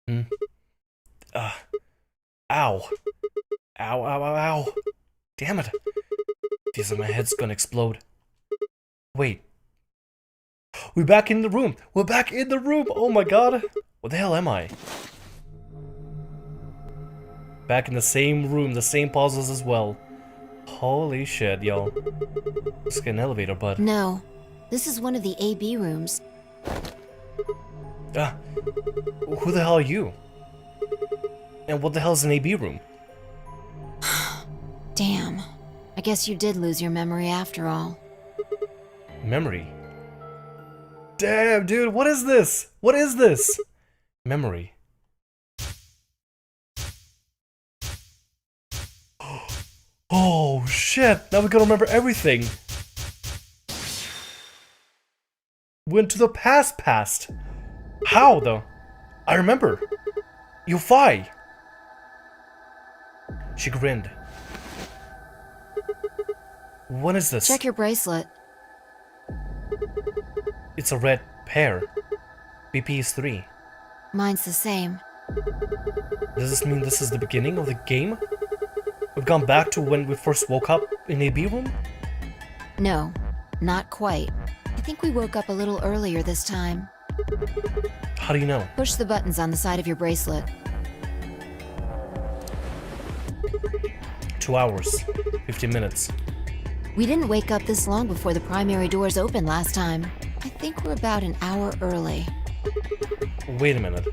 Hmm? Uh, ow. Ow, ow, ow, ow. Damn it. Feels like my head's gonna explode. Wait. We're back in the room. We're back in the room. Oh my god. What the hell am I? Back in the same room, the same puzzles as well. Holy shit, yo. Let's get an elevator, bud. No. This is one of the AB rooms. Who the hell are you? And what the hell is an AB room? Damn. I guess you did lose your memory after all. Memory? Damn, dude, what is this? What is this? Memory. Oh, shit, now we gotta remember everything. Went to the past. How, though? I remember. You fly. She grinned. What is this? Check your bracelet. It's a red pair. BP is 3. Mine's the same. Does this mean this is the beginning of the game? We've gone back to when we first woke up in AB room? No, not quite. I think we woke up a little earlier this time. How do you know? Push the buttons on the side of your bracelet. 2 hours. 15 minutes. We didn't wake up this long before the primary doors opened last time. I think we're about an hour early. Wait a minute.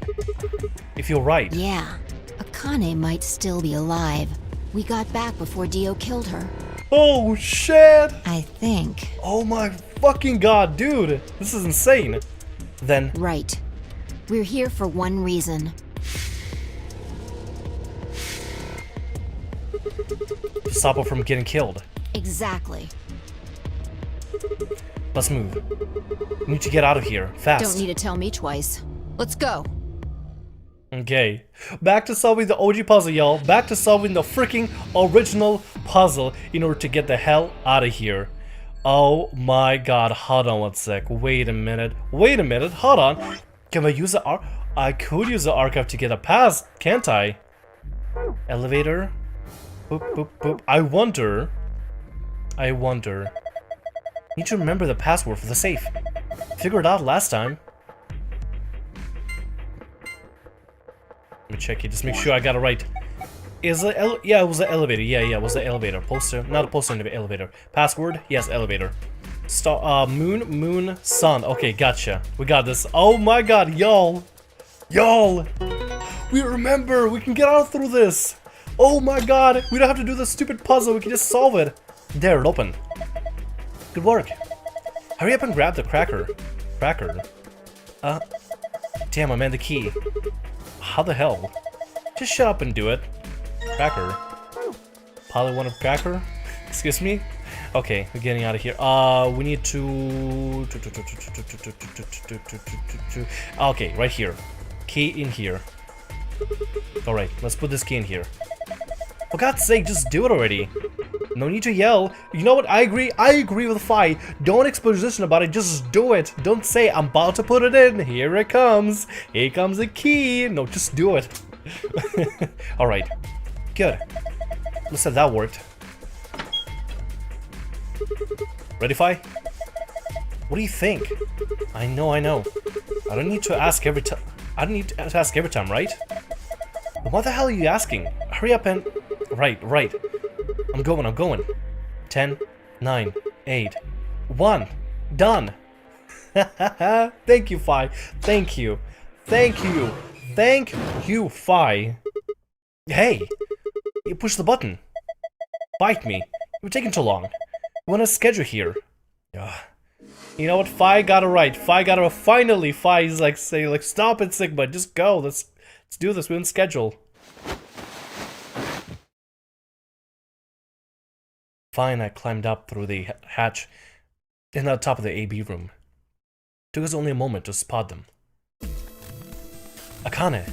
If you're right... Yeah, Akane might still be alive. We got back before Dio killed her. Oh, shit! I think. Oh my fucking god, dude! This is insane. Then... Right. We're here for one reason. to stop her from getting killed. Exactly. Let's move. We need to get out of here, fast. Don't need to tell me twice. Let's go. Okay, back to solving the OG puzzle, y'all. Back to solving the freaking original puzzle in order to get the hell out of here. Oh my god, hold on one sec. Wait a minute, hold on. Can I use the I could use the archive to get a pass, can't I? Elevator. Boop, boop, boop. I wonder. Need to remember the password for the safe. Figured it out last time. Let me check it, just make sure I got it right. Is it yeah, it was the elevator. Yeah, it was the elevator. Poster, not a poster in the elevator. Password, yes, elevator. Star, moon, sun. Okay, gotcha. We got this. Oh my god, y'all. We remember, we can get out through this. Oh my god, we don't have to do this stupid puzzle, we can just solve it. There, it opened. Good work. Hurry up and grab the cracker. Damn, I meant the key. How the hell? Just shut up and do it. Cracker. Probably want a cracker? Excuse me? Okay, we're getting out of here. We need to... Okay, right here. Key in here. Alright, let's put this key in here. For God's sake, just do it already. No need to yell. You know what? I agree with Fi. Don't exposition about it, just do it. Don't say, I'm about to put it in. Here it comes. Here comes the key. No, just do it. Alright. Good. Looks like that worked. Ready, Fi? What do you think? I know. I don't need to ask every time. I don't need to ask every time, right? What the hell are you asking? Hurry up and... Right. I'm going. 10, 9, 8, 1. Done. Thank you, Fi. Thank you, Fi. Hey, you push the button. Bite me. You're taking too long. You want to schedule here. You know what? Fi got it right. Finally, Fi's like saying, like, stop it, Sigma. Just go. Let's do this. We're on schedule. Fine, I climbed up through the hatch and on top of the AB room. Took us only a moment to spot them. Akane.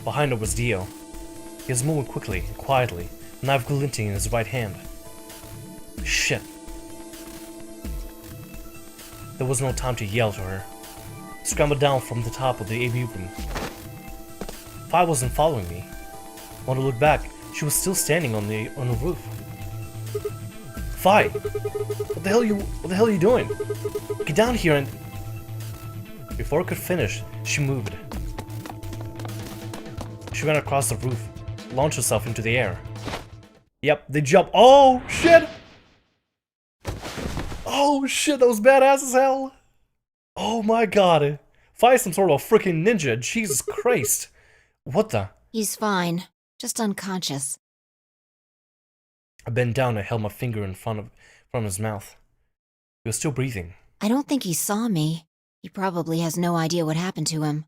Behind her was Dio. He was moving quickly and quietly, a knife glinting in his right hand. Shit. There was no time to yell to her. Scrambled down from the top of the AB room. Fi wasn't following me. When I looked back, she was still standing on the roof. Fi, what the hell are you doing? Get down here and... Before I could finish, she moved. She ran across the roof, launched herself into the air. Yep, they jumped. Oh shit! Oh shit, that was badass as hell! Oh my god. Fi's some sort of freaking ninja, Jesus Christ. What the? He's fine. Just unconscious. I bent down and held my finger in front of his mouth. He was still breathing. I don't think he saw me. He probably has no idea what happened to him.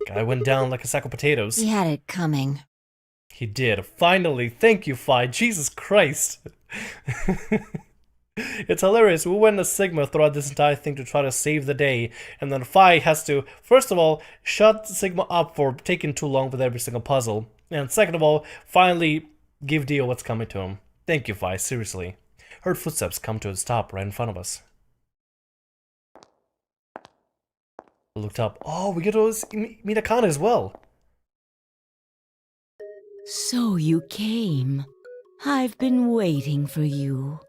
Guy went down like a sack of potatoes. He had it coming. He did. Finally. Thank you, Fi. Jesus Christ. It's hilarious. We went to Sigma throughout this entire thing to try to save the day, and then Fi has to, first of all, shut Sigma up for taking too long with every single puzzle, and second of all, finally give Dio what's coming to him. Thank you, Fi, seriously. Heard footsteps come to a stop right in front of us. I looked up. Oh, we get to meet Akane as well. So you came. I've been waiting for you.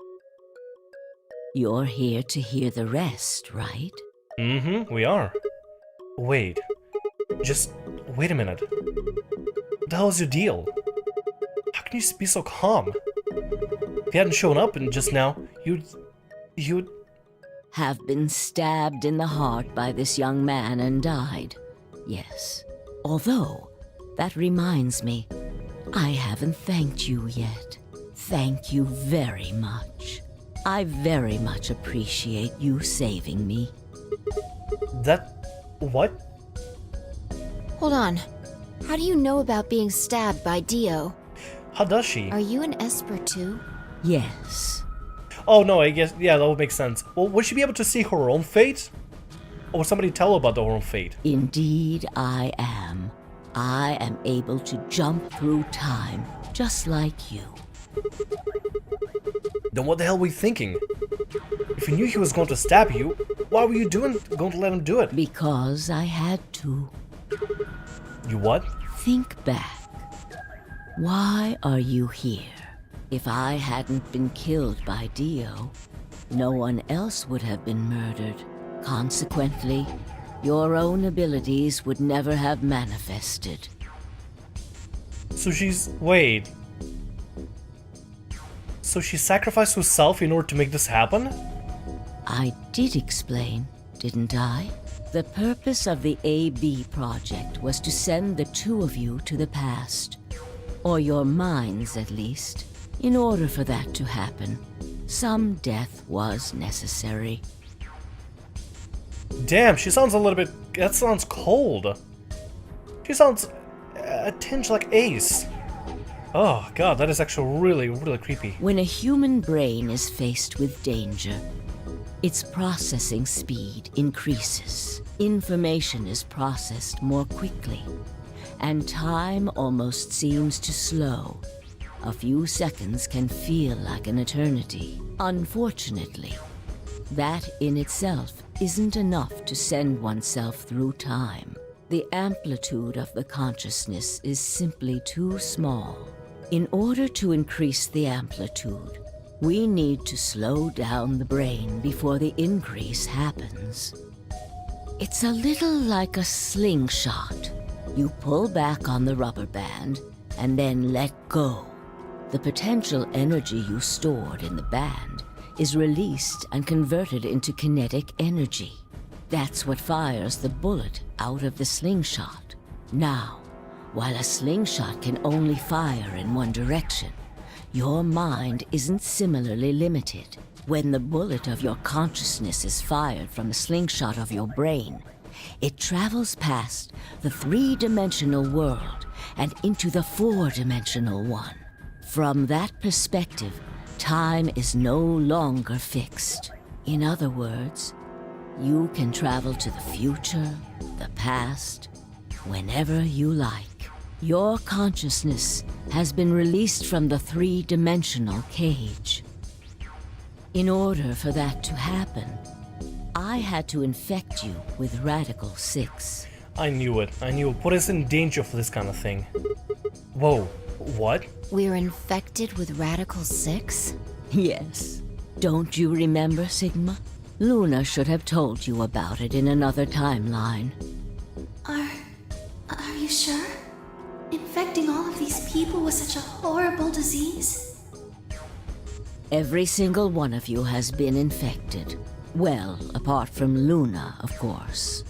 You're here to hear the rest, right? Mm-hmm, we are. Wait. Just wait a minute. What the hell is your deal? How can you be so calm? If you hadn't shown up and just now, you'd... Have been stabbed in the heart by this young man and died. Yes. Although, that reminds me, I haven't thanked you yet. Thank you very much. I very much appreciate you saving me. What? Hold on. How do you know about being stabbed by Dio? How does she? Are you an Esper too? Yes. Oh no, I guess, yeah, that would make sense. Well, would she be able to see her own fate? Or would somebody tell her about her own fate? Indeed I am. I am able to jump through time, just like you. Then what the hell were you thinking? If you knew he was going to stab you, why were you going to let him do it? Because I had to. You what? Think back. Why are you here? If I hadn't been killed by Dio, no one else would have been murdered. Consequently, your own abilities would never have manifested. So wait. So she sacrificed herself in order to make this happen? I did explain, didn't I? The purpose of the AB project was to send the two of you to the past. Or your minds, at least. In order for that to happen, some death was necessary. Damn, she sounds a little bit... That sounds cold. She sounds a tinge like Ace. Oh god, that is actually really, really creepy. When a human brain is faced with danger, its processing speed increases. Information is processed more quickly, and time almost seems to slow. A few seconds can feel like an eternity. Unfortunately, that in itself isn't enough to send oneself through time. The amplitude of the consciousness is simply too small. In order to increase the amplitude, we need to slow down the brain before the increase happens. It's a little like a slingshot. You pull back on the rubber band and then let go. The potential energy you stored in the band is released and converted into kinetic energy. That's what fires the bullet out of the slingshot. Now, while a slingshot can only fire in one direction, your mind isn't similarly limited. When the bullet of your consciousness is fired from a slingshot of your brain, it travels past the three-dimensional world and into the four-dimensional one. From that perspective, time is no longer fixed. In other words, you can travel to the future, the past, whenever you like. Your consciousness has been released from the three-dimensional cage. In order for that to happen, I had to infect you with Radical 6. I knew it. I knew it. Put us in danger for this kind of thing. Whoa. What? We're infected with Radical 6? Yes. Don't you remember, Sigma? Luna should have told you about it in another timeline. Are you sure? Infecting all of these people was such a horrible disease? Every single one of you has been infected. Well, apart from Luna, of course.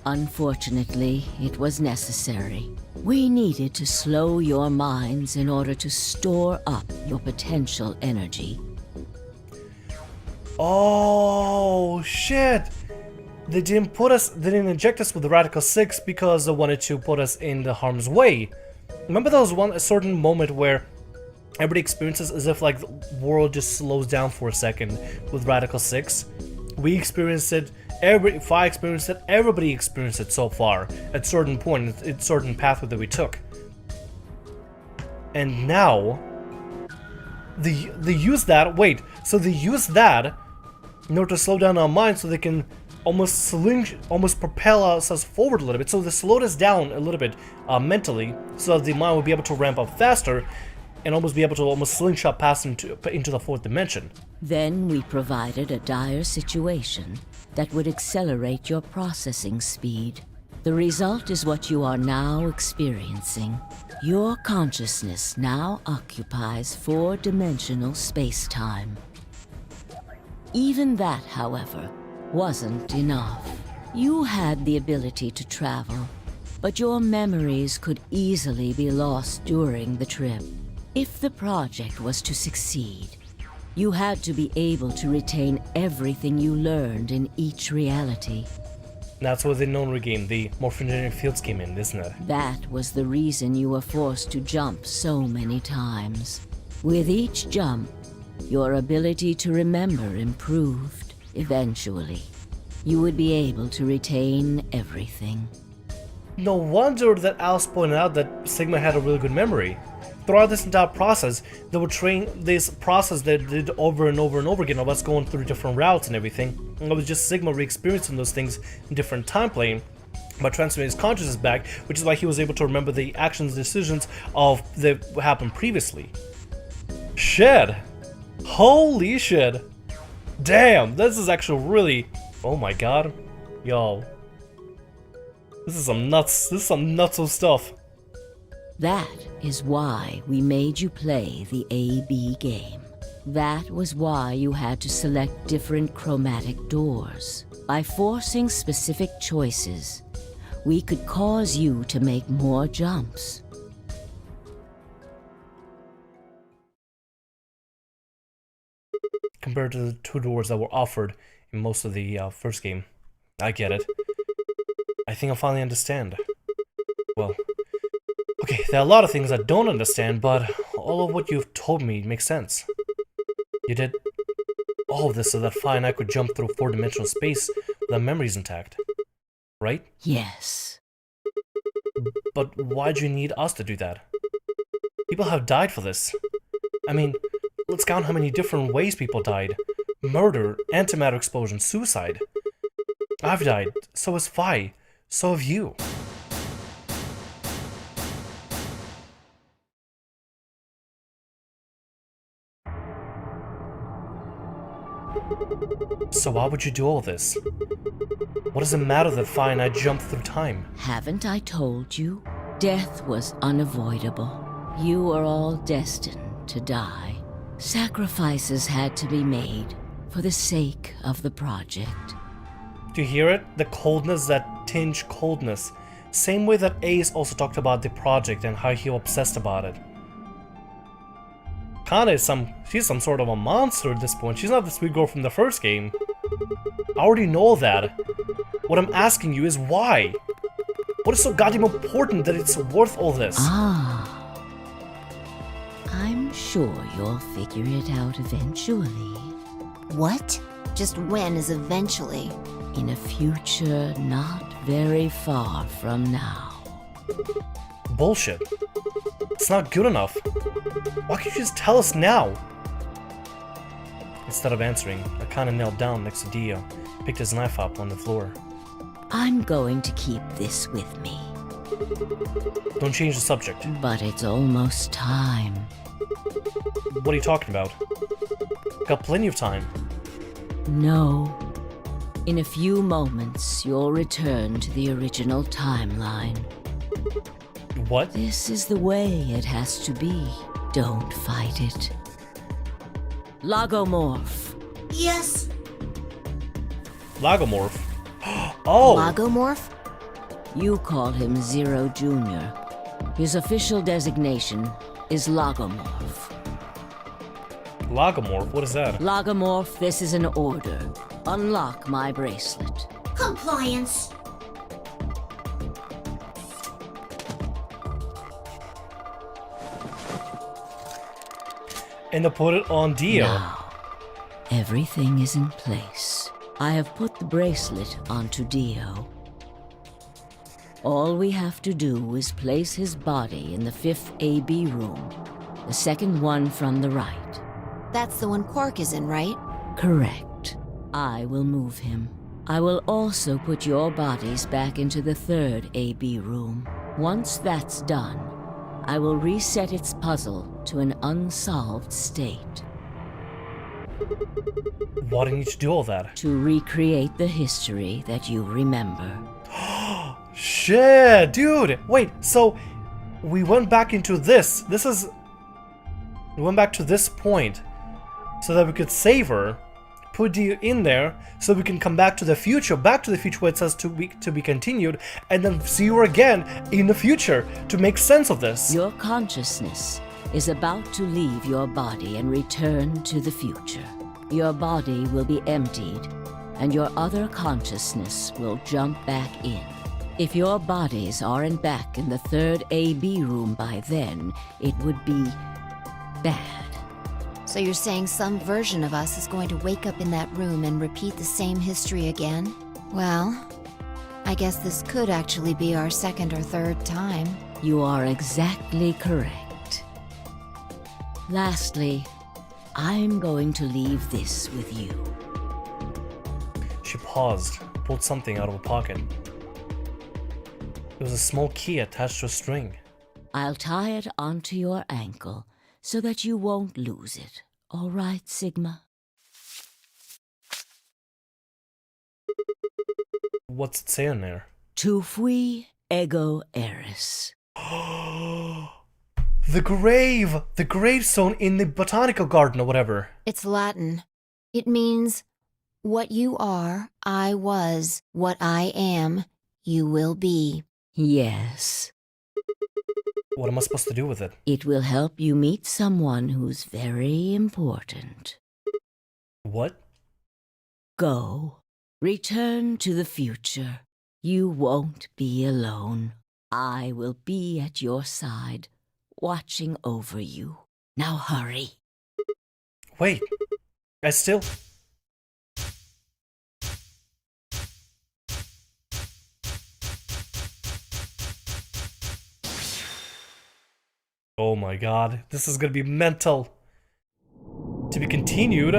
Unfortunately, it was necessary. We needed to slow your minds in order to store up your potential energy. Oh, shit! They didn't inject us with the Radical 6 because they wanted to put us in the harm's way. Remember there was a certain moment where everybody experiences as if like the world just slows down for a second with Radical 6? We experienced it, if I experienced it, everybody experienced it so far at certain point, it's certain pathway that we took. And now, they use that, so they use that in order to slow down our minds so they can almost propel us forward a little bit. So they slowed us down a little bit mentally, so that the mind will be able to ramp up faster and almost be able to slingshot past into the fourth dimension. Then we provided a dire situation that would accelerate your processing speed. The result is what you are now experiencing. Your consciousness now occupies four-dimensional space-time. Even that, however, wasn't enough. You had the ability to travel, but your memories could easily be lost during the trip. If the project was to succeed, you had to be able to retain everything you learned in each reality. That's where the Nonary Game, the morphogenetic fields came in, isn't it? That was the reason you were forced to jump so many times. With each jump, your ability to remember improved. Eventually, you would be able to retain everything. No wonder that Alice pointed out that Sigma had a really good memory. Throughout this entire process, they would train this process that did over and over and over again of us going through different routes and everything. And it was just Sigma re-experiencing those things in different time plane by transferring his consciousness back, which is why he was able to remember the actions and decisions of that happened previously. Shit! Holy shit! Damn, this is actually really... Oh my god. Yo. This is some nutso stuff. That is why we made you play the AB game. That was why you had to select different chromatic doors. By forcing specific choices, we could cause you to make more jumps. Compared to the two doors that were offered in most of the first game. I get it. I think I finally understand. Well, okay, there are a lot of things I don't understand, but all of what you've told me makes sense. You did all of this so that Fi and I could jump through four-dimensional space with our memories intact, right? Yes. But why'd you need us to do that? People have died for this. I mean, let's count how many different ways people died. Murder, antimatter explosion, suicide. I've died, so has Fi, so have you. So why would you do all this? What does it matter that Fi and I jumped through time? Haven't I told you? Death was unavoidable. You are all destined to die. Sacrifices had to be made for the sake of the project. Do you hear it? The coldness, that tinge coldness. Same way that Ace also talked about the project and how he was obsessed about it. Kana is she's some sort of a monster at this point. She's not the sweet girl from the first game. I already know that. What I'm asking you is why? What is so goddamn important that it's worth all this? Ah. I'm sure you'll figure it out eventually. What? Just when is eventually? In a future not very far from now. Bullshit. It's not good enough. Why can't you just tell us now? Instead of answering, I kinda knelt down next to Dio, picked his knife up on the floor. I'm going to keep this with me. Don't change the subject. But it's almost time. What are you talking about? Got plenty of time. No. In a few moments, you'll return to the original timeline. What? This is the way it has to be. Don't fight it. Logomorph. Yes. Lagomorph. Oh! Logomorph? You call him Zero Jr. His official designation is Logomorph. Lagomorph? What is that? Logomorph, this is an order. Unlock my bracelet. Compliance. And to put it on Dio. Now, everything is in place. I have put the bracelet onto Dio. All we have to do is place his body in the 5th AB room, the second one from the right. That's the one Quark is in, right? Correct. I will move him. I will also put your bodies back into the 3rd AB room. Once that's done, I will reset its puzzle to an unsolved state. Why do you need to do all that? To recreate the history that you remember. Shit, dude! Wait, so we went back into this. We went back to this point so that we could save her, put Dio in there, so we can come back to the future where it says to be continued, and then see her again in the future to make sense of this. Your consciousness is about to leave your body and return to the future. Your body will be emptied, and your other consciousness will jump back in. If your bodies aren't back in the 3rd AB room by then, it would be bad. So you're saying some version of us is going to wake up in that room and repeat the same history again? Well, I guess this could actually be our 2nd or 3rd time. You are exactly correct. Lastly, I'm going to leave this with you. She paused, pulled something out of her pocket. It was a small key attached to a string. I'll tie it onto your ankle so that you won't lose it. All right, Sigma? What's it say on there? Tu fui ego eris. The grave! The gravestone in the botanical garden or whatever. It's Latin. It means, what you are, I was. What I am, you will be. Yes. What am I supposed to do with it? It will help you meet someone who's very important. What? Go. Return to the future. You won't be alone. I will be at your side, watching over you. Now hurry. Wait. I still... Oh my god, this is gonna be mental. To be continued?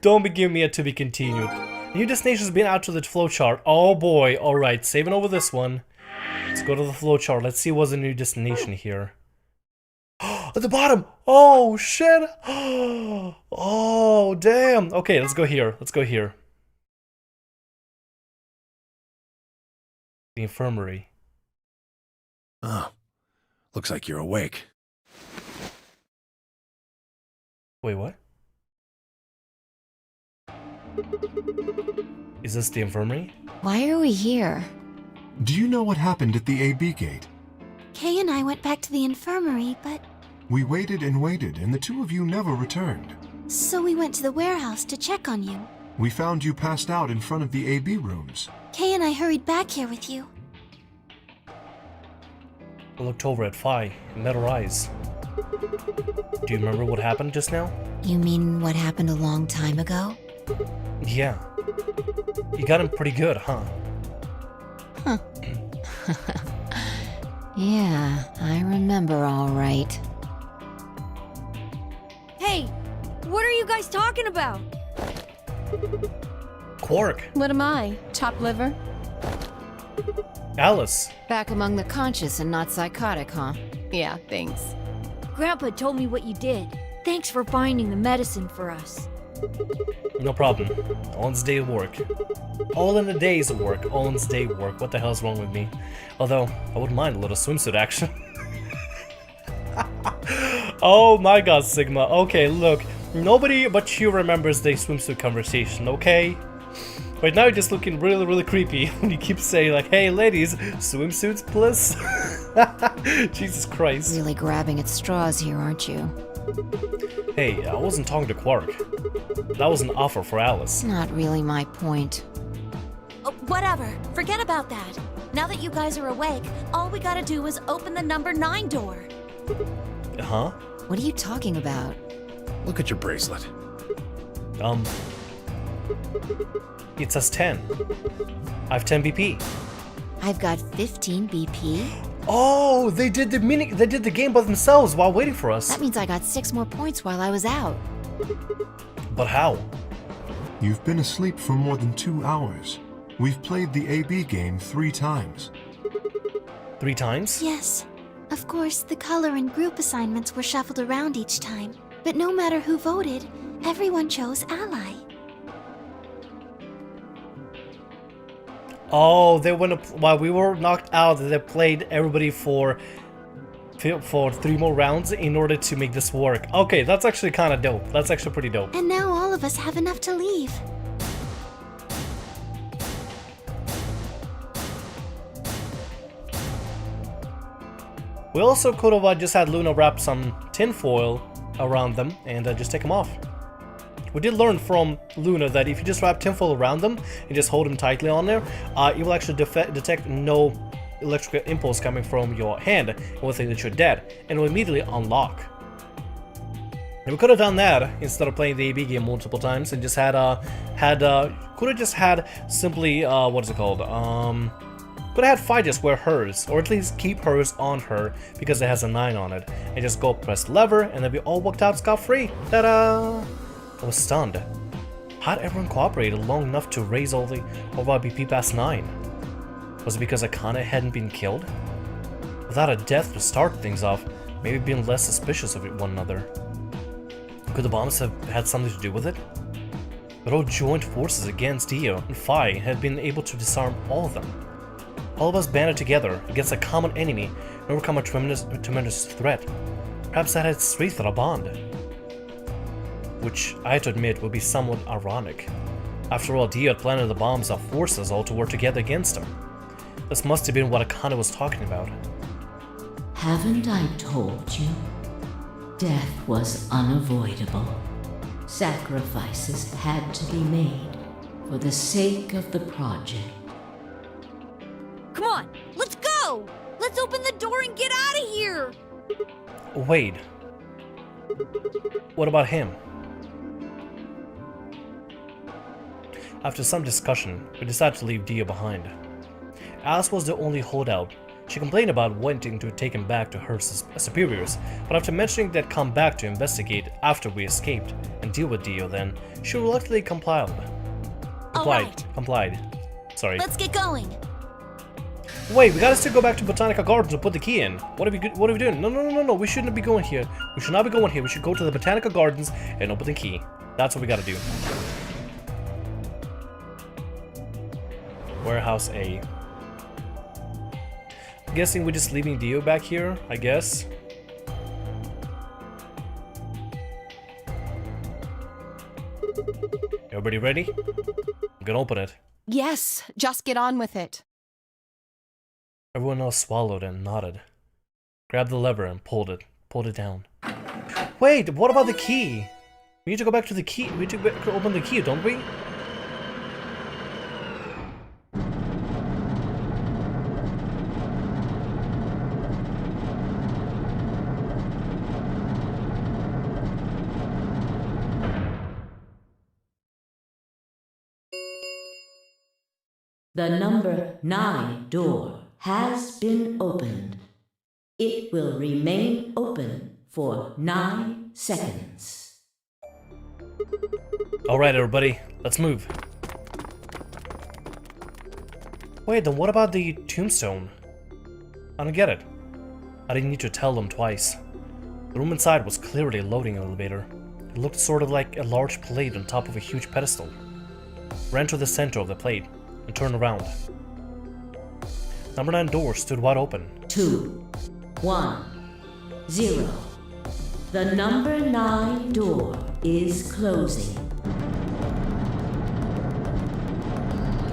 Don't be giving me a to be continued. New destination's been out to the flowchart. Oh boy, alright, saving over this one. Let's go to the flowchart. Let's see what's the new destination here. At the bottom! Oh shit! Oh damn! Okay, let's go here. Let's go here. The infirmary. Oh. Looks like you're awake. Wait, what? Is this the infirmary? Why are we here? Do you know what happened at the AB gate? Kay and I went back to the infirmary, but... We waited and waited, and the two of you never returned. So we went to the warehouse to check on you. We found you passed out in front of the AB rooms. Kay and I hurried back here with you. I looked over at Phi and met her eyes. Do you remember what happened just now? You mean what happened a long time ago? Yeah. You got him pretty good, huh? Huh. Yeah, I remember all right. Hey, what are you guys talking about? Quark. What am I? Chopped liver? Alice. Back among the conscious and not psychotic, huh? Yeah, thanks. Grandpa told me what you did. Thanks for finding the medicine for us. No problem. Owen's day of work. All in the days of work. Owen's day of work. What the hell's wrong with me? Although, I wouldn't mind a little swimsuit action. Oh my god, Sigma. Okay, look. Nobody but you remembers the swimsuit conversation, okay? Right now you're just looking really, really creepy when you keep saying like, hey ladies, swimsuits please? Jesus Christ. Really grabbing at straws here, aren't you? Hey, I wasn't talking to Quark. That was an offer for Alice. Not really my point. Oh, whatever. Forget about that. Now that you guys are awake, all we gotta do is open the number 9 door. Huh? What are you talking about? Look at your bracelet. It says 10. I have 10 BP. I've got 15 BP? Oh, they did the game by themselves while waiting for us. That means I got 6 more points while I was out. But how? You've been asleep for more than 2 hours. We've played the AB game 3 times. 3 times? Yes. Of course, the color and group assignments were shuffled around each time. But no matter who voted, everyone chose Ally. Oh, they went while we were knocked out. They played everybody for 3 more rounds in order to make this work. Okay, that's actually kind of dope. That's actually pretty dope. And now all of us have enough to leave. We also could have just had Luna wrap some tinfoil around them and just take them off. We did learn from Luna that if you just wrap tinfoil around them and just hold them tightly on there, it will actually detect no electrical impulse coming from your hand and will think that you're dead, and it will immediately unlock. And we could have done that instead of playing the AB game multiple times and just could have just had simply what is it called? Could have had Fi just wear hers, or at least keep hers on her because it has a 9 on it, and just go press the lever, and then we all walked out scot-free. Ta-da! I was stunned. How'd everyone cooperated long enough to raise all of our BP past 9? Was it because Akane hadn't been killed? Without a death to start things off, maybe being less suspicious of one another. Could the bombs have had something to do with it? But all joined forces against Dio and Fi had been able to disarm all of them. All of us banded together against a common enemy and overcome a tremendous threat. Perhaps that had strengthened our bond. Which, I have to admit, would be somewhat ironic. After all, Dio had planted the bombs that forced us all to work together against him. This must have been what Akane was talking about. Haven't I told you? Death was unavoidable. Sacrifices had to be made for the sake of the project. Come on, let's go! Let's open the door and get out of here! Wait. What about him? After some discussion, we decided to leave Dio behind. Alice was the only holdout. She complained about wanting to take him back to her superiors, but after mentioning they'd come back to investigate after we escaped and deal with Dio then, she reluctantly complied. Sorry. Let's get going! Wait, we gotta still go back to Botanical Gardens and put the key in. What are we doing? No, we shouldn't be going here. We should not be going here. We should go to the Botanical Gardens and open the key. That's what we gotta do. Warehouse A. I'm guessing we're just leaving Dio back here, I guess. Everybody ready? I'm gonna open it. Yes, just get on with it. Everyone else swallowed and nodded. Grabbed the lever and pulled it down. Wait, what about the key? We need to go back to the key. We need to open the key, don't we? The number 9 door has been opened. It will remain open for 9 seconds. Alright everybody, let's move. Wait, then what about the tombstone? I don't get it. I didn't need to tell them twice. The room inside was clearly a loading elevator. It looked sort of like a large plate on top of a huge pedestal. Ran to the center of the plate and turned around. Number 9 door stood wide open. 2, 1, 0. The number 9 door is closing.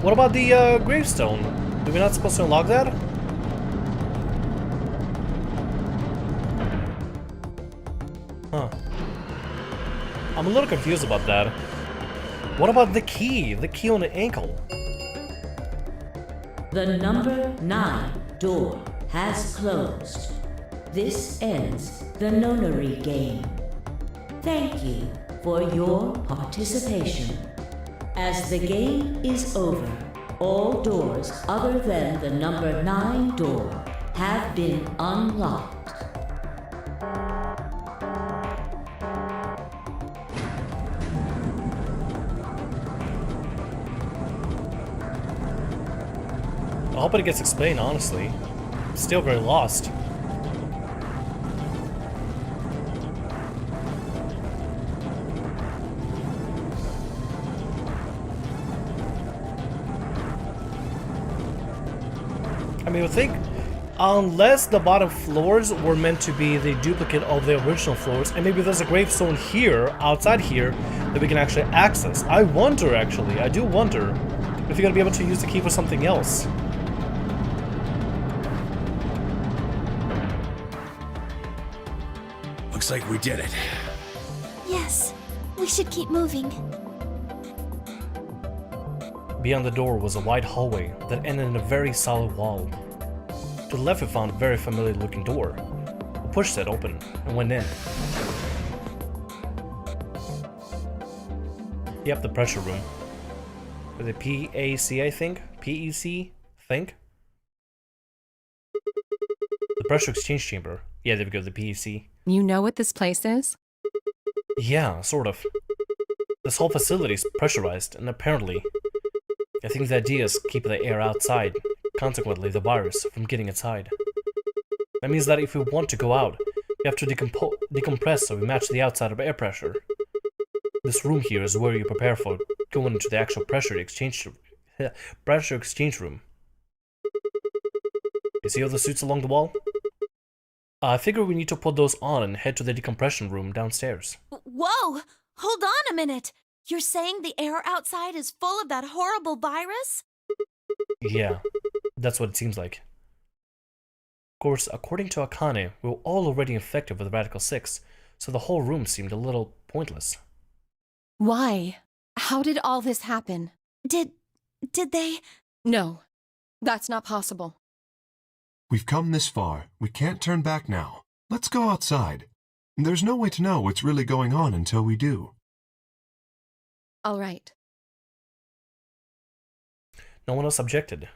What about the gravestone? Were we not supposed to unlock that? Huh. I'm a little confused about that. What about the key? The key on the ankle? The number 9 door has closed. This ends the Nonary Game. Thank you for your participation. As the game is over, all doors other than the number 9 door have been unlocked. I hope it gets explained, honestly. I'm still very lost. I mean, I think, unless the bottom floors were meant to be the duplicate of the original floors, and maybe there's a gravestone here, outside here, that we can actually access. I wonder, actually, I do wonder if you're gonna be able to use the key for something else. Looks like we did it. Yes, we should keep moving. Beyond the door was a wide hallway that ended in a very solid wall. To the left we found a very familiar looking door. We pushed it open and went in. Yep, the pressure room. With a PAC, I think? PEC? Think? The pressure exchange chamber. Yeah, there we go, the PEC. You know what this place is? Yeah, sort of. This whole facility is pressurized, and apparently, I think the idea is keep the air outside, consequently the virus from getting inside. That means that if we want to go out, we have to decompress so we match the outside of air pressure. This room here is where you prepare for going into the actual pressure exchange room. You see all the suits along the wall? I figure we need to put those on and head to the decompression room downstairs. Whoa! Hold on a minute! You're saying the air outside is full of that horrible virus? Yeah, that's what it seems like. Of course, according to Akane, we were all already infected with Radical 6, so the whole room seemed a little pointless. Why? How did all this happen? Did they? No, that's not possible. We've come this far. We can't turn back now. Let's go outside. There's no way to know what's really going on until we do. All right. No one else objected.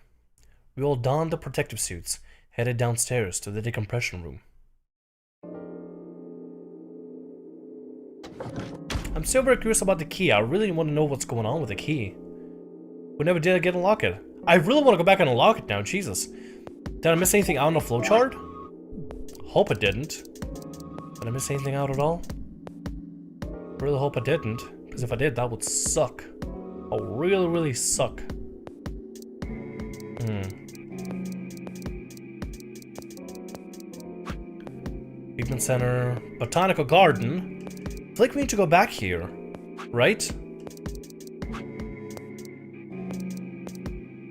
We all donned the protective suits, headed downstairs to the decompression room. I'm still very curious about the key. I really want to know what's going on with the key. We never did get to unlock it. I really want to go back and unlock it now, Jesus. Did I miss anything out on the flowchart? Hope it didn't. Did I miss anything out at all? Really hope I didn't, because if I did, that would suck. Oh, really, really suck. Treatment Center, Botanical Garden. I feel like we need to go back here, right?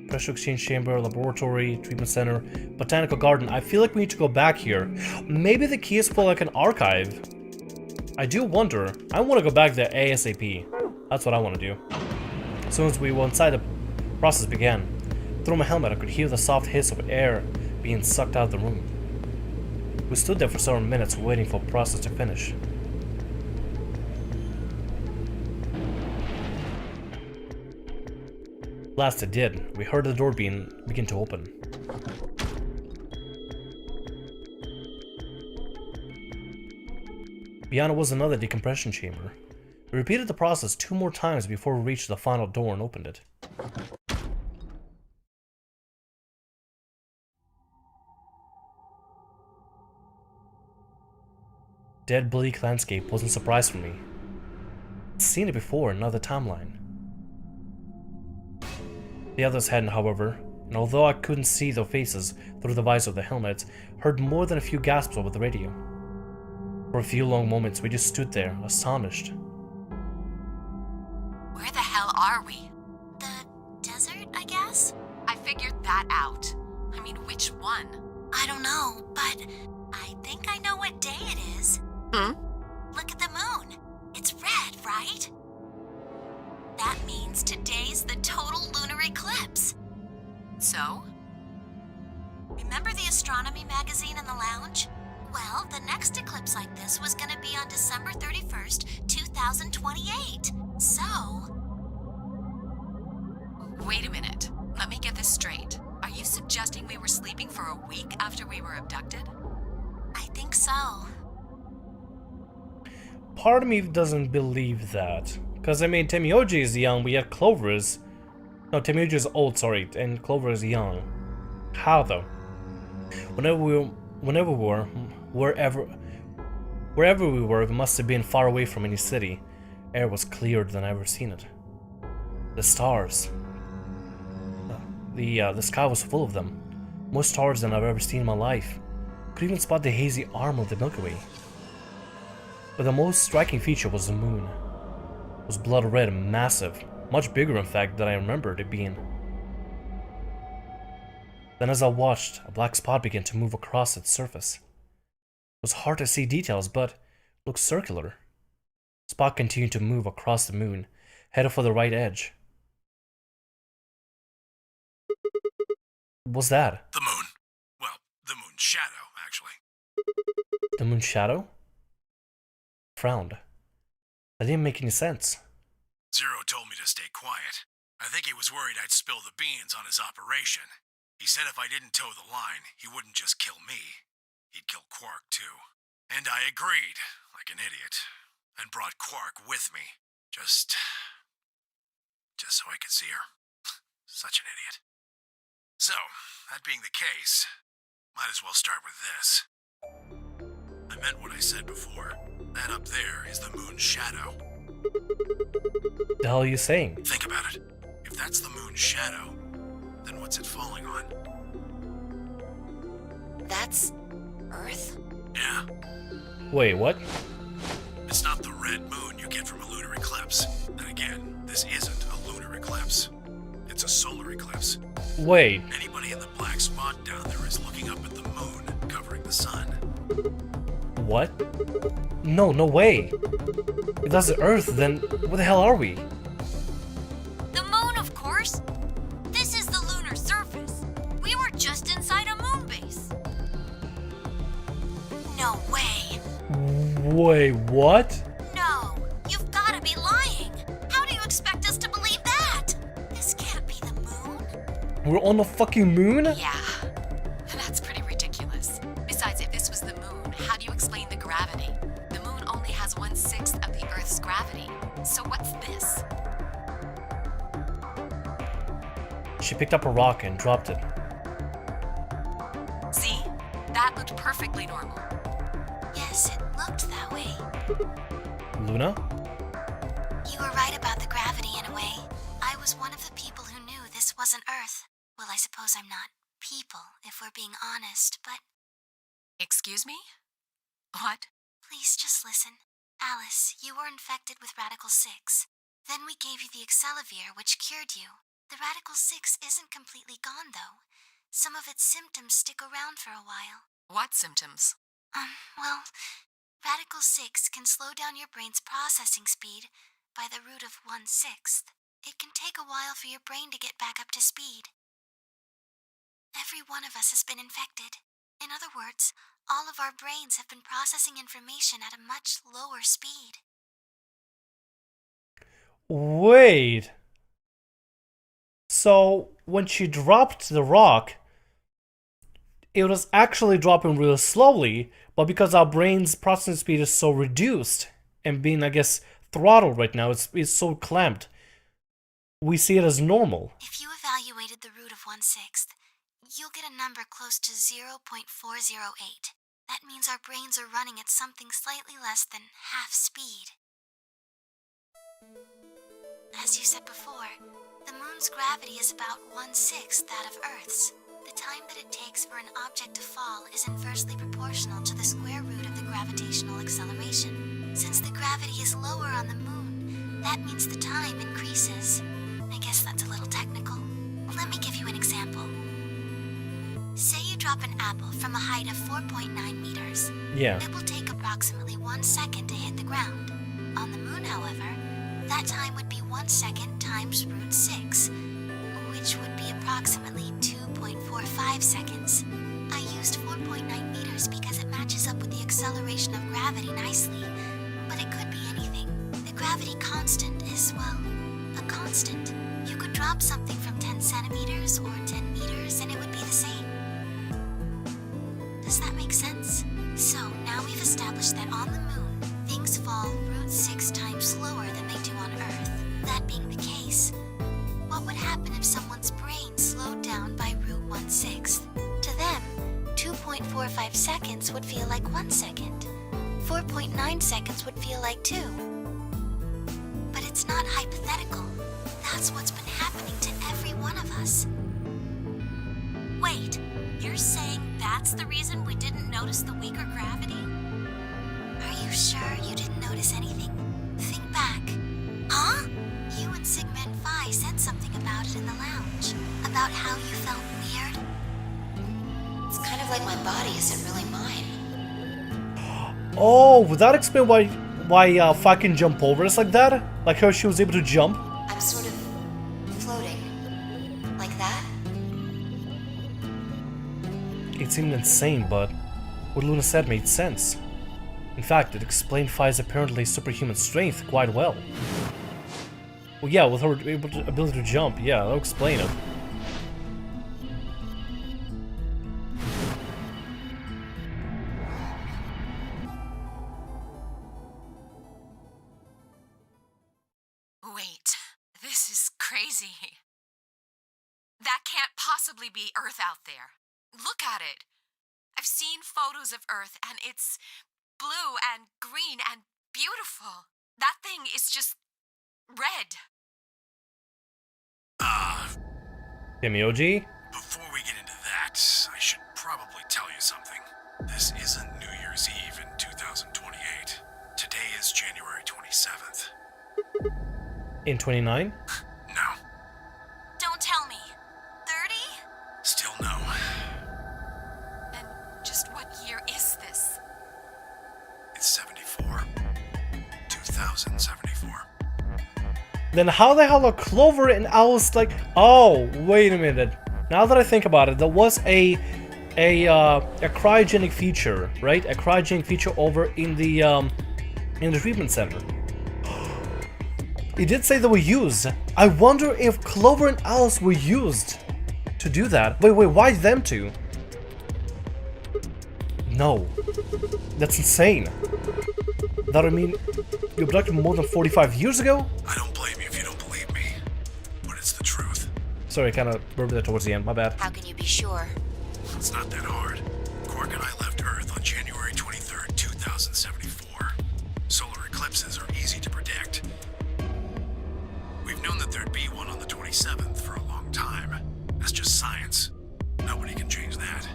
Pressure Exchange Chamber, Laboratory, Treatment Center, Botanical Garden. I feel like we need to go back here. Maybe the key is for like an archive. I do wonder. I want to go back there ASAP. That's what I want to do. As soon as we were inside, the process began. Through my helmet, I could hear the soft hiss of air being sucked out of the room. We stood there for several minutes waiting for the process to finish. Last it did, we heard the door begin to open. Beyond it was another decompression chamber. We repeated the process 2 more times before we reached the final door and opened it. dead bleak landscape wasn't a surprise for me. I'd seen it before in another timeline. The others hadn't, however, and although I couldn't see their faces through the visor of the helmets, heard more than a few gasps over the radio. For a few long moments, we just stood there, astonished. Where the hell are we? The desert, I guess? I figured that out. I mean, which one? I don't know, but I think I know what day it is. Look at the moon. It's red, right? That means today's the total lunar eclipse. So? Remember the astronomy magazine in the lounge? Well, the next eclipse like this was gonna be on December 31st, 2028. So... Wait a minute. Let me get this straight. Are you suggesting we were sleeping for a week after we were abducted? I think so. Part of me doesn't believe that. Because, I mean, Temioji is young, but yet Clover is... No, Temioji is old, sorry, and Clover is young. How, though? Whenever we were, wherever we were, we must have been far away from any city. Air was clearer than I've ever seen it. The stars. The sky was full of them. More stars than I've ever seen in my life. Could even spot the hazy arm of the Milky Way. But the most striking feature was the moon. It was blood red and massive, much bigger in fact than I remembered it being. Then as I watched, a black spot began to move across its surface. It was hard to see details, but it looked circular. The spot continued to move across the moon, headed for the right edge. What's that? The moon. Well, the moon's shadow, actually. The moon's shadow? I frowned. That didn't make any sense. Zero told me to stay quiet. I think he was worried I'd spill the beans on his operation. He said if I didn't toe the line, he wouldn't just kill me. He'd kill Quark, too. And I agreed, like an idiot, and brought Quark with me. Just so I could see her. Such an idiot. So, that being the case, might as well start with this. I meant what I said before. That up there is the moon's shadow. The hell are you saying? Think about it. If that's the moon's shadow, then what's it falling on? That's Earth? Yeah. Wait, what? It's not the red moon you get from a lunar eclipse. And again, this isn't a lunar eclipse. It's a solar eclipse. Wait. Anybody in the black spot down there is looking up at the moon, covering the sun. What? No, no way. If that's the Earth, then where the hell are we? The moon, of course. This is the lunar surface. We were just inside a moon base. No way. Wait, what? No, you've gotta be lying. How do you expect us to believe that? This can't be the moon. We're on the fucking moon? Yeah. That's pretty ridiculous. Besides, if this was the moon, how do you explain the gravity? The moon only has 1/6 of the Earth's gravity. So what's this? She picked up a rock and dropped it. See? That looked perfectly normal. Yes, it looked that way. Luna? You were right about the gravity in a way. I was one of the people who knew this wasn't Earth. Well, I suppose I'm not people, if we're being honest, but... Excuse me? What? Please just listen. Alice, you were infected with Radical 6. Then we gave you the Excelivir, which cured you. The Radical 6 isn't completely gone, though. Some of its symptoms stick around for a while. What symptoms? Well, Radical 6 can slow down your brain's processing speed by the root of 1/6. It can take a while for your brain to get back up to speed. Every one of us has been infected. In other words, all of our brains have been processing information at a much lower speed. Wait. So, when she dropped the rock, it was actually dropping real slowly, but because our brain's processing speed is so reduced and being, I guess, throttled right now, it's so clamped, we see it as normal. If you evaluated the root of 1/6, you'll get a number close to 0.408. That means our brains are running at something slightly less than half speed. As you said before, the moon's gravity is about 1/6 that of Earth's. The time that it takes for an object to fall is inversely proportional to the square root of the gravitational acceleration. Since the gravity is lower on the moon, that means the time increases. I guess that's a little technical. Let me give you an example. Say you drop an apple from a height of 4.9 meters. Yeah. It will take approximately 1 second to hit the ground. On the moon, however, that time would be 1 second times root 6, which would be approximately 2.45 seconds. I used 4.9 meters because it matches up with the acceleration of gravity nicely, but it could be anything. The gravity constant is, well, a constant. You could drop something from 10 centimeters or 10 meters and it would be the same. Does that make sense? So now we've established that on the moon, things fall root 6 times slower than they do on Earth. That being the case, what would happen if someone's brain slowed down by root 1/6? To them, 2.45 seconds would feel like 1 second. 4.9 seconds would feel like 2. But it's not hypothetical. That's what's been happening to every one of us. Wait, you're saying that's the reason we didn't notice the weaker gravity? Are you sure you didn't notice anything? Think back. Huh? You and Sigma and Phi said something about it in the lounge. About how you felt weird. It's kind of like my body isn't really mine. Oh, would that explain why Phi can jump over us like that? Like how she was able to jump? I'm sort of floating. Like that? It seemed insane, but what Luna said made sense. In fact, it explained Phi's apparently superhuman strength quite well. Well, yeah, with her ability to jump, yeah, that'll explain it. Wait, this is crazy. That can't possibly be Earth out there. Look at it. I've seen photos of Earth and it's blue and green and beautiful. That thing is just red. Emoji? Before we get into that, I should probably tell you something. This isn't New Year's Eve in 2028. Today is January 27th. In 29? No. Don't tell me. 30? Still no. Then just what year is this? It's 74. 2074. Then how the hell are Clover and Alice like... Oh, wait a minute. Now that I think about it, there was a cryogenic feature, right? A cryogenic feature over in the treatment center. It did say they were used. I wonder if Clover and Alice were used to do that. Wait, why them two? No. That's insane. That I mean, you abducted more than 45 years ago? I don't blame you if you don't believe me, but it's the truth. Sorry, I kind of burped that towards the end, my bad. How can you be sure? It's not that hard. Quark and I left Earth on January 23rd, 2074. Solar eclipses are easy to predict. We've known that there'd be one on the 27th for a long time. That's just science. Nobody can change that.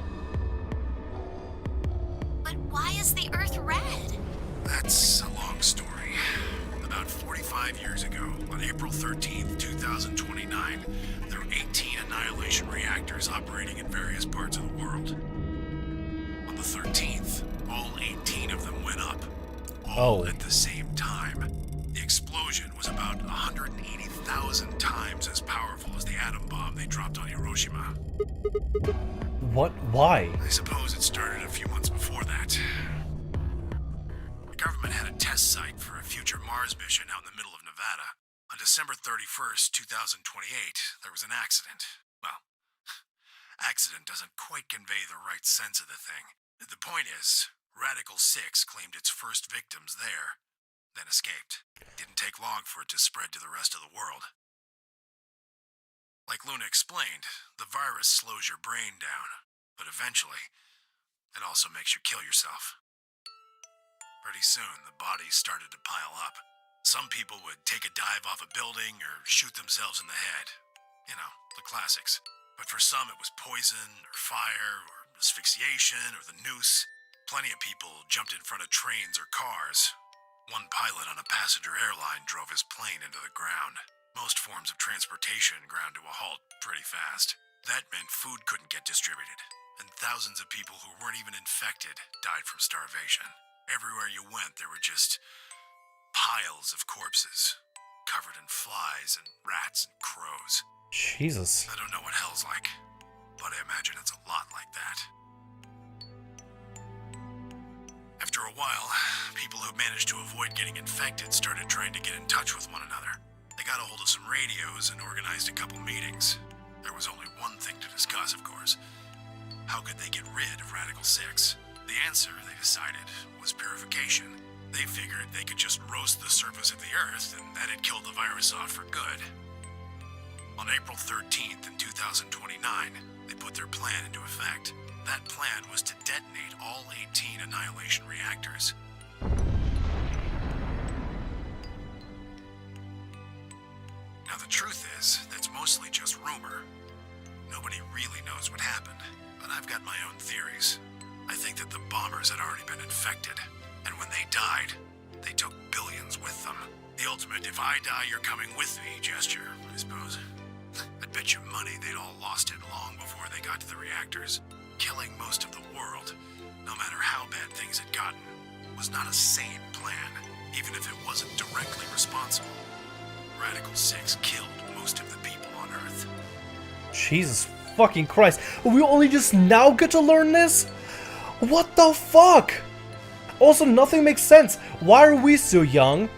But why is the Earth red? That's a long story. About 45 years ago, on April 13th, 2029, there were 18 annihilation reactors operating in various parts of the world. On the 13th, all 18 of them went up. All at the same time. The explosion was about 180,000 times as powerful as the atom bomb they dropped on Hiroshima. What? Why? I suppose it started a few months before that. The government had a test site for a future Mars mission out in the middle of Nevada. On December 31st, 2028, there was an accident. Well, accident doesn't quite convey the right sense of the thing. The point is, Radical 6 claimed its first victims there, then escaped. It didn't take long for it to spread to the rest of the world. Like Luna explained, the virus slows your brain down, but eventually, It also makes you kill yourself. Pretty soon, the bodies started to pile up. Some people would take a dive off a building or shoot themselves in the head. You know, the classics. But for some, it was poison, or fire, or asphyxiation, or the noose. Plenty of people jumped in front of trains or cars. One pilot on a passenger airline drove his plane into the ground. Most forms of transportation ground to a halt pretty fast. That meant food couldn't get distributed, and thousands of people who weren't even infected died from starvation. Everywhere you went, there were just piles of corpses, covered in flies and rats and crows. Jesus. I don't know what hell's like, but I imagine it's a lot like that. After a while, people who managed to avoid getting infected started trying to get in touch with one another. They got a hold of some radios and organized a couple meetings. There was only one thing to discuss, of course. How could they get rid of Radical 6? The answer, they decided, was purification. They figured they could just roast the surface of the Earth and that'd kill the virus off for good. On April 13th in 2029, they put their plan into effect. That plan was to detonate all 18 annihilation reactors. Now the truth is, that's mostly just rumor. Nobody really knows what happened, but I've got my own theories. I think that the bombers had already been infected, and when they died, they took billions with them. The ultimate if I die you're coming with me gesture, I suppose. I'd bet you money they'd all lost it long before they got to the reactors. Killing most of the world, no matter how bad things had gotten, was not a sane plan, even if it wasn't directly responsible. Radical 6 killed most of the people on Earth. Jesus fucking Christ. We only just now get to learn this? What the fuck? Also, nothing makes sense. Why are we so young?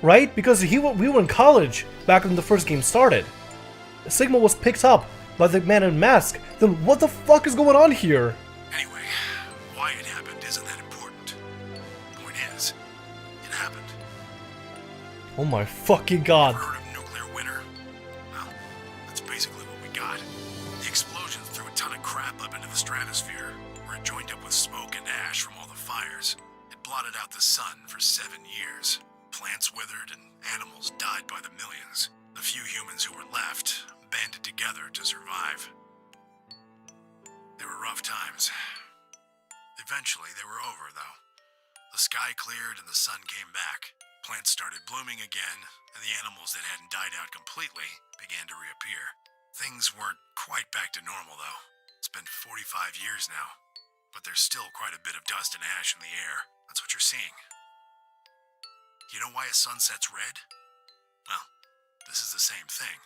Right? Because we were in college back when the first game started. Sigma was picked up by the man in mask. Then what the fuck is going on here? Anyway, why it happened isn't that important. Point is, it happened. Oh my fucking god. Ever heard of nuclear winter? Well, that's basically what we got. The explosions threw a ton of crap up into the stratosphere, where it joined up with smoke and ash from all the fires. It blotted out the sun for 7 years. Plants withered and animals died by the millions. The few humans who were left banded together to survive. They were rough times. Eventually, they were over, though. The sky cleared and the sun came back. Plants started blooming again, and the animals that hadn't died out completely began to reappear. Things weren't quite back to normal, though. It's been 45 years now, but there's still quite a bit of dust and ash in the air. That's what you're seeing. You know why a sun sets red? Well, this is the same thing.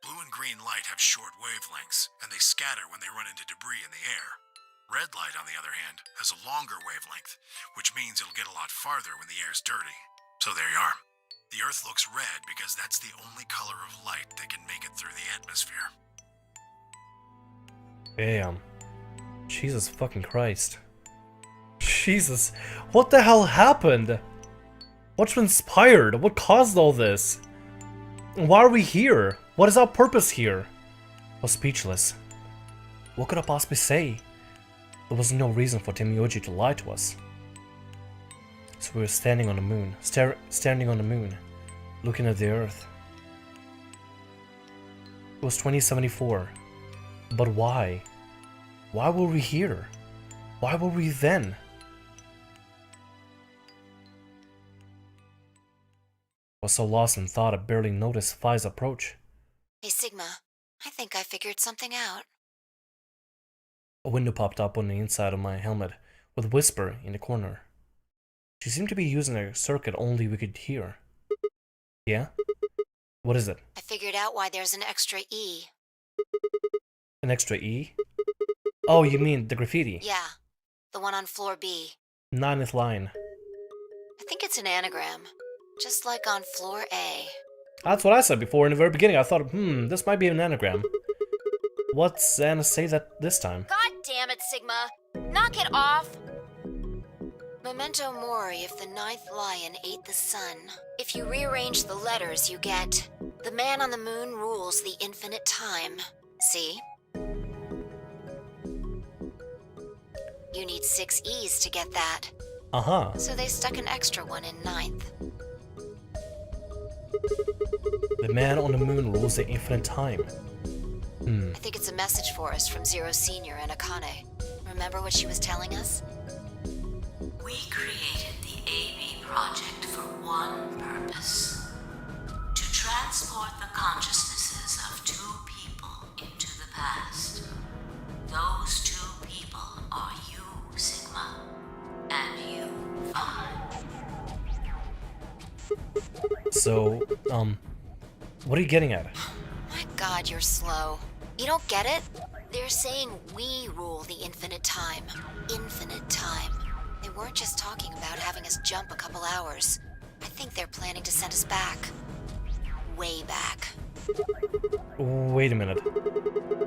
Blue and green light have short wavelengths, and they scatter when they run into debris in the air. Red light, on the other hand, has a longer wavelength, which means it'll get a lot farther when the air's dirty. So there you are. The Earth looks red because that's the only color of light that can make it through the atmosphere. Damn. Jesus fucking Christ. Jesus. What the hell happened? What transpired? What caused all this? Why are we here? What is our purpose here? I was speechless. What could I possibly say? There was no reason for Thamriyell to lie to us. So we were standing on the moon, standing on the moon, looking at the Earth. It was 2074. But why? Why were we here? Why were we then? I was so lost in thought I barely noticed Phi's approach. Hey, Sigma. I think I figured something out. A window popped up on the inside of my helmet, with Whisper in the corner. She seemed to be using a circuit only we could hear. Yeah? What is it? I figured out why there's an extra E. An extra E? Oh, you mean the graffiti? Yeah, the one on floor B. 9th line. I think it's an anagram, just like on floor A. That's what I said before in the very beginning. I thought, this might be an anagram. What's Anna say that this time? God damn it, Sigma! Knock it off! Memento mori if the 9th lion ate the sun. If you rearrange the letters, you get... The man on the moon rules the infinite time. See? You need 6 E's to get that. Uh-huh. So they stuck an extra one in 9th. The man on the moon rules the infinite time. I think it's a message for us from Zero Senior and Akane. Remember what she was telling us? We created the AB project for one purpose. To transport the consciousnesses of 2 people into the past. Those 2 people are you, Sigma, and you, Vaughn. So, what are you getting at? My God, you're slow. You don't get it? They're saying we rule the infinite time. Infinite time. They weren't just talking about having us jump a couple hours. I think they're planning to send us back. Way back. Wait a minute.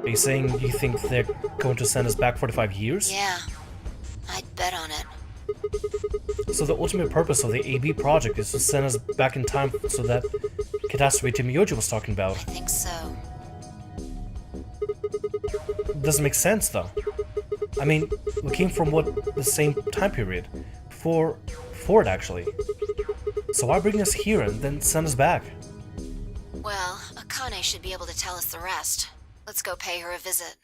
Are you saying you think they're going to send us back 45 years? Yeah. I'd bet on it. So the ultimate purpose of the AB project is to send us back in time so that catastrophe Tamiyoji was talking about. I think so. Doesn't make sense though. I mean, we came from the same time period. Before it actually. So why bring us here and then send us back? Well, Akane should be able to tell us the rest. Let's go pay her a visit.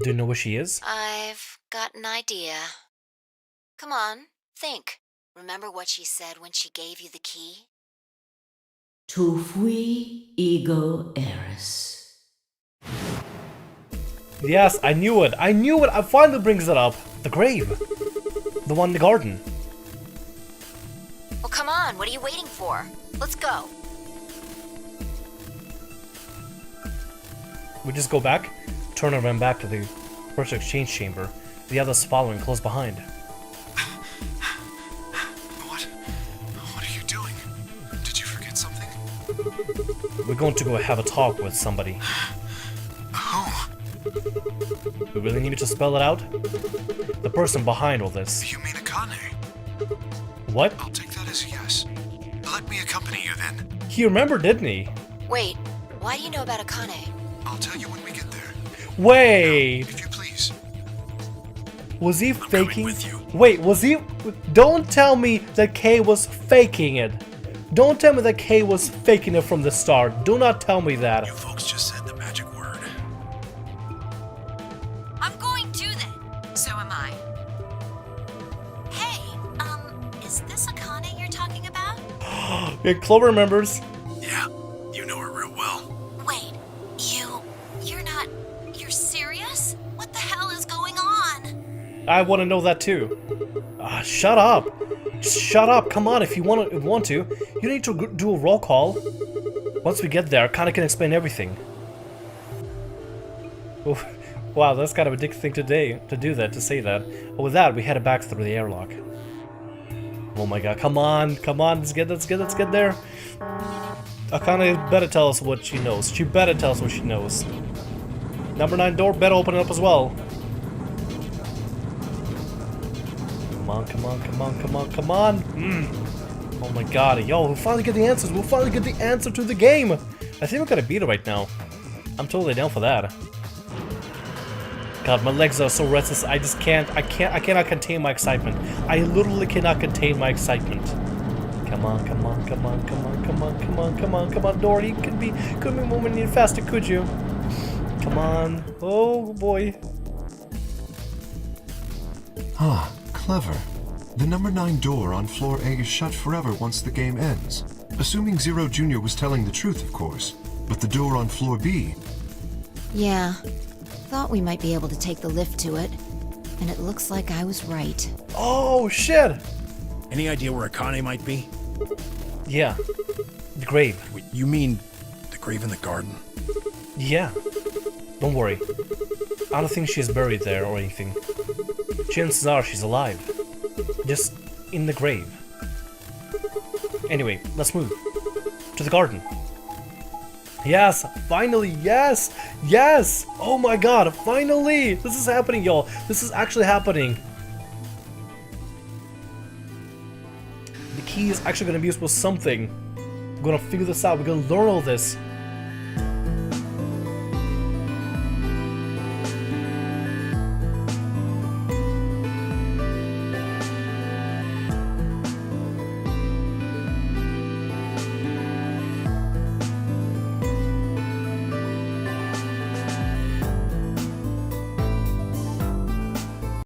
Do you know where she is? I've got an idea. Come on, think. Remember what she said when she gave you the key? Tu fui ego eris. Yes, I knew it. I knew it. I finally brings it up. The grave. The one in the garden. Well, come on. What are you waiting for? Let's go. We just go back, turn and run back to the first exchange chamber. The others following close behind. What are you doing? Did you forget something? We're going to go have a talk with somebody. Who? We really need me to spell it out? The person behind all this. You mean Akane? What? I'll take that as a yes. Let me accompany you then. He remembered, didn't he? Wait, why do you know about Akane? I'll tell you when we get there. Wait! If you please. Was he coming faking? with you. Wait, was he? Don't tell me that Kay was faking it. Don't tell me that Kay was faking it from the start. Do not tell me that. You folks just said the magic word. I'm going to then. So am I. Hey, is this Akane you're talking about? Yeah, Clover remembers. Yeah, you know her real well. Wait, you're serious? What the hell is going on? I want to know that too. Shut up. Just shut up. Come on, if you want to. You need to do a roll call. Once we get there, Kana can explain everything. Oof. Wow, that's kind of a dick thing to say that. But with that, we headed back through the airlock. Oh my god, come on, let's get there. Akane better tell us what she knows. She better tell us what she knows. Number 9 door better open it up as well. Come on. Oh my god, yo, we'll finally get the answers. We'll finally get the answer to the game. I think we're gonna beat it right now. I'm totally down for that. God, my legs are so restless. I just can't. I cannot contain my excitement. I literally cannot contain my excitement. Come on, Dory. You couldn't be moving any faster, could you? Come on. Oh boy. Ah, clever. The number 9 door on floor A is shut forever once the game ends. Assuming Zero Jr. was telling the truth, of course. But the door on floor B... Yeah. Thought we might be able to take the lift to it. And it looks like I was right. Oh, shit! Any idea where Akane might be? Yeah. The grave. Wait, you mean the grave in the garden? Yeah. Don't worry. I don't think she's buried there or anything. Chances are she's alive. Just in the grave. Anyway, let's move. To the garden. Yes! Finally! Yes! Yes! Oh my god! Finally! This is happening, y'all! This is actually happening! The key is actually gonna be used for something. We're gonna figure this out. We're gonna learn all this.